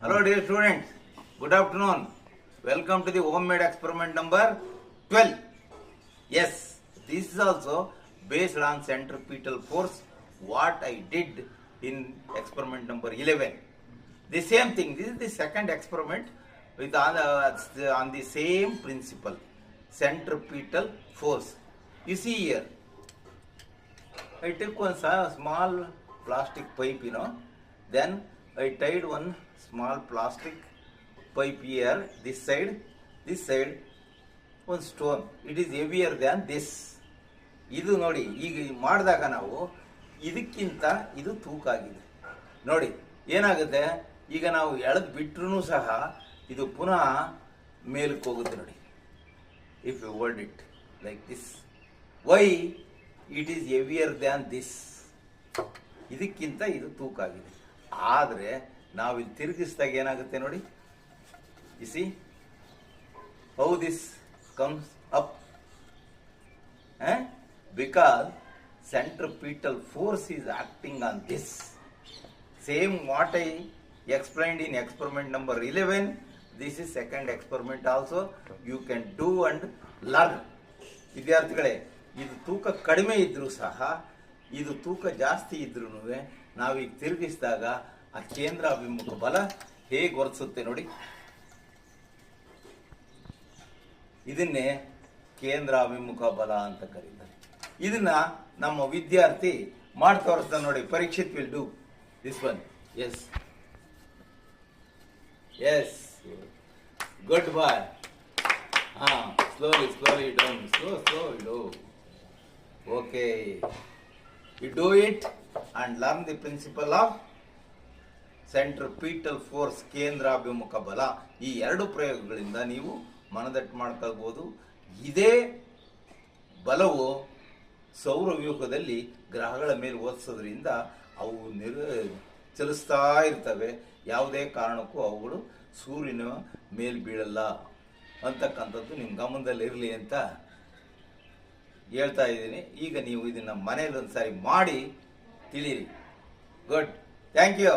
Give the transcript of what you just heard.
Hello dear students, good afternoon. Welcome to the homemade experiment number 12. Yes, this is also based on centripetal force what I did in experiment number 11. The same thing, this is the second experiment with on the same principle, centripetal force. You see here, I took one small plastic pipe, then I tied one small plastic pipe here, this side, one stone. It is heavier than this. ಇದು ನೋಡಿ, ಈಗ ಮಾಡಿದಾಗ ನಾವು ಇದಕ್ಕಿಂತ ಇದು ತೂಕ ಆಗಿದೆ. ನೋಡಿ ಏನಾಗುತ್ತೆ, ಈಗ ನಾವು ಎಳೆದು ಬಿಟ್ರೂ ಸಹ ಇದು ಪುನಃ ಮೇಲಕ್ಕೆ ಹೋಗುತ್ತೆ ನೋಡಿ. If you hold it like this, why it is heavier than this. ಇದಕ್ಕಿಂತ ಇದು ತೂಕ ಆಗಿದೆ. ಆದರೆ ನಾವು ಇಲ್ಲಿ ತಿರುಗಿಸಿದಾಗ ಏನಾಗುತ್ತೆ ನೋಡಿ, U C how this comes up, because centripetal force is acting on this. Same what I explained in experiment number 11, this is second experiment also. You can do and learn. ವಿದ್ಯಾರ್ಥಿಗಳೇ, ಇದು ತೂಕ ಕಡಿಮೆ ಇದ್ರೂ ಸಹ, ಇದು ತೂಕ ಜಾಸ್ತಿ ಇದ್ರೂ ನಾವೀಗ ತಿರುಗಿಸಿದಾಗ ಆ ಕೇಂದ್ರ ಅಭಿಮುಖ ಬಲ ಹೇಗೆ ವರ್ತಿಸುತ್ತೆ ನೋಡಿ. ಇದನ್ನೇ ಕೇಂದ್ರ ಅಭಿಮುಖ ಬಲ ಅಂತ ಕರೀತಾರೆ. ಇದನ್ನ ನಮ್ಮ ವಿದ್ಯಾರ್ಥಿ ಮಾಡಿ ತೋರಿಸ್ತಾನೆ ನೋಡಿ. Parikshit will do this one. Yes yes, good boy. Slowly down, slow do. Okay, you do it and learn the principle of centripetal force, ಕೇಂದ್ರಾಭಿಮುಖ ಬಲ. ಈ ಎರಡು ಪ್ರಯೋಗಗಳಿಂದ ನೀವು ಮನದಟ್ಟು ಮಾಡ್ಕೊಳ್ಬೋದು. ಇದೇ ಬಲವು ಸೌರವ್ಯೂಹದಲ್ಲಿ ಗ್ರಹಗಳ ಮೇಲೆ ಓದಿಸೋದ್ರಿಂದ ಅವು ಚಲಿಸ್ತಾ ಇರ್ತವೆ. ಯಾವುದೇ ಕಾರಣಕ್ಕೂ ಅವುಗಳು ಸೂರ್ಯನ ಮೇಲೆ ಬೀಳಲ್ಲ ಅಂತಕ್ಕಂಥದ್ದು ನಿಮ್ಮ ಗಮನದಲ್ಲಿರಲಿ ಅಂತ ಹೇಳ್ತಾ ಇದ್ದೀನಿ. ಈಗ ನೀವು ಇದನ್ನು ಮನೇಲಿ ಒಂದು ಸಾರಿ ಮಾಡಿ ತಿಳಿಯಿರಿ. Good, thank you.